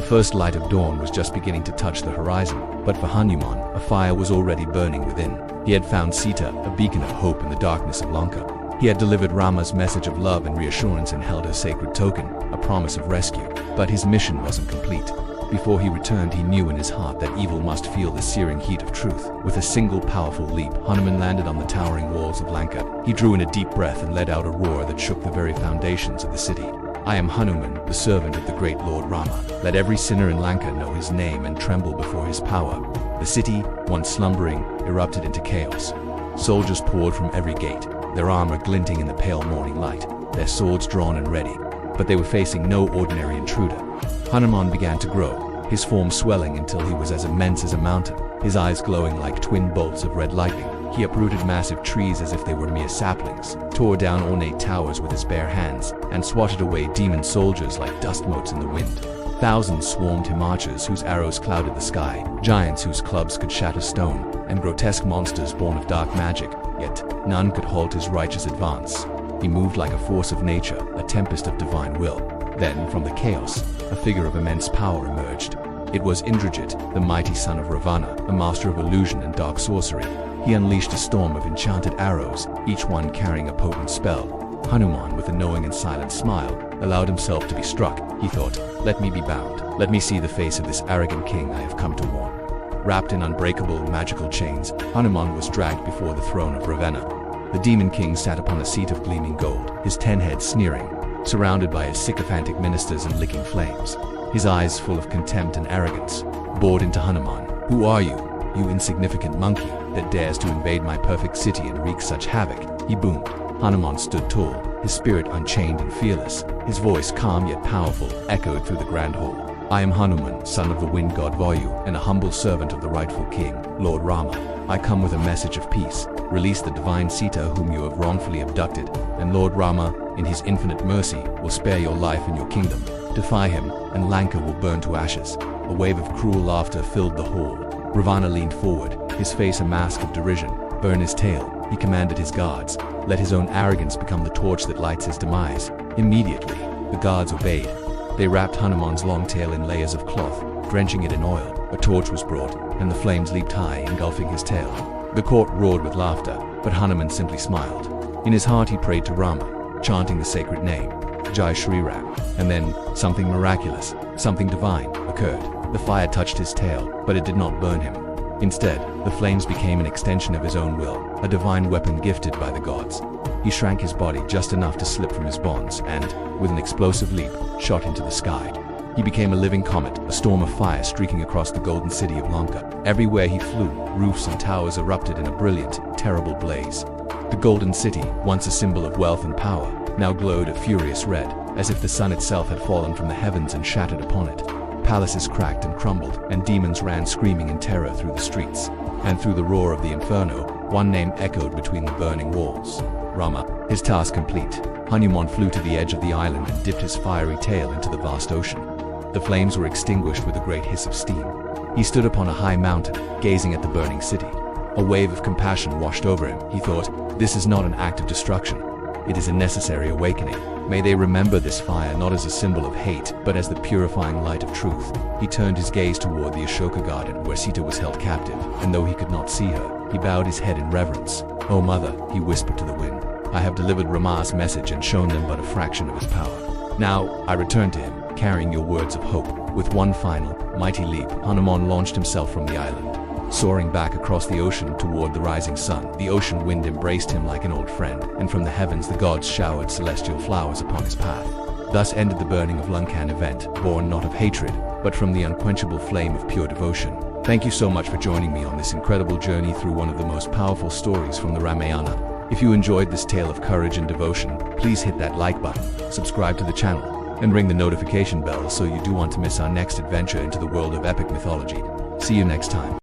first light of dawn was just beginning to touch the horizon, but for Hanuman, a fire was already burning within. He had found Sita, a beacon of hope in the darkness of Lanka. He had delivered Rama's message of love and reassurance and held her sacred token, a promise of rescue. But his mission wasn't complete. Before he returned, he knew in his heart that evil must feel the searing heat of truth. With a single powerful leap, Hanuman landed on the towering walls of Lanka. He drew in a deep breath and let out a roar that shook the very foundations of the city. I am Hanuman, the servant of the great Lord Rama. Let every sinner in Lanka know his name and tremble before his power. The city, once slumbering, erupted into chaos. Soldiers poured from every gate, their armor glinting in the pale morning light, their swords drawn and ready. But they were facing no ordinary intruder. Hanuman began to grow, his form swelling until he was as immense as a mountain, his eyes glowing like twin bolts of red lightning. He uprooted massive trees as if they were mere saplings, tore down ornate towers with his bare hands, and swatted away demon soldiers like dust motes in the wind. Thousands swarmed him, archers whose arrows clouded the sky, giants whose clubs could shatter stone, and grotesque monsters born of dark magic, yet none could halt his righteous advance. He moved like a force of nature, a tempest of divine will. Then, from the chaos, a figure of immense power emerged. It was Indrajit, the mighty son of Ravana, a master of illusion and dark sorcery. He unleashed a storm of enchanted arrows, each one carrying a potent spell. Hanuman, with a knowing and silent smile, allowed himself to be struck. He thought, let me be bound. Let me see the face of this arrogant king I have come to warn. Wrapped in unbreakable magical chains, Hanuman was dragged before the throne of Ravana. The demon king sat upon a seat of gleaming gold, his 10 heads sneering, surrounded by his sycophantic ministers and licking flames. His eyes full of contempt and arrogance, bored into Hanuman. Who are you, you insignificant monkey, that dares to invade my perfect city and wreak such havoc? He boomed. Hanuman stood tall, his spirit unchained and fearless. His voice, calm yet powerful, echoed through the grand hall. I am Hanuman, son of the wind god Vayu, and a humble servant of the rightful king, Lord Rama. I come with a message of peace. Release the divine Sita whom you have wrongfully abducted, and Lord Rama, in his infinite mercy, will spare your life and your kingdom. Defy him, and Lanka will burn to ashes. A wave of cruel laughter filled the hall. Ravana leaned forward, his face a mask of derision. Burn his tail, he commanded his guards. Let his own arrogance become the torch that lights his demise. Immediately, the guards obeyed. They wrapped Hanuman's long tail in layers of cloth, drenching it in oil. A torch was brought, and the flames leaped high, engulfing his tail. The court roared with laughter, but Hanuman simply smiled. In his heart he prayed to Rama, chanting the sacred name, Jai Shri Ram. And then, something miraculous, something divine, occurred. The fire touched his tail, but it did not burn him. Instead, the flames became an extension of his own will, a divine weapon gifted by the gods. He shrank his body just enough to slip from his bonds and, with an explosive leap, shot into the sky. He became a living comet, a storm of fire streaking across the golden city of Lanka. Everywhere he flew, roofs and towers erupted in a brilliant, terrible blaze. The golden city, once a symbol of wealth and power, now glowed a furious red, as if the sun itself had fallen from the heavens and shattered upon it. Palaces cracked and crumbled, and demons ran screaming in terror through the streets. And through the roar of the inferno, one name echoed between the burning walls. Rama. His task complete, Hanuman flew to the edge of the island and dipped his fiery tail into the vast ocean. The flames were extinguished with a great hiss of steam. He stood upon a high mountain, gazing at the burning city. A wave of compassion washed over him. He thought, this is not an act of destruction. It is a necessary awakening. May they remember this fire not as a symbol of hate, but as the purifying light of truth. He turned his gaze toward the Ashoka garden where Sita was held captive, and though he could not see her, he bowed his head in reverence. "O mother," he whispered to the wind, "I have delivered Rama's message and shown them but a fraction of his power. Now I return to him, carrying your words of hope." With one final, mighty leap, Hanuman launched himself from the island. Soaring back across the ocean toward the rising sun, the ocean wind embraced him like an old friend, and from the heavens the gods showered celestial flowers upon his path. Thus ended the burning of Lankan event, born not of hatred, but from the unquenchable flame of pure devotion. Thank you so much for joining me on this incredible journey through one of the most powerful stories from the Ramayana. If you enjoyed this tale of courage and devotion, please hit that like button, subscribe to the channel, and ring the notification bell so you don't want to miss our next adventure into the world of epic mythology. See you next time.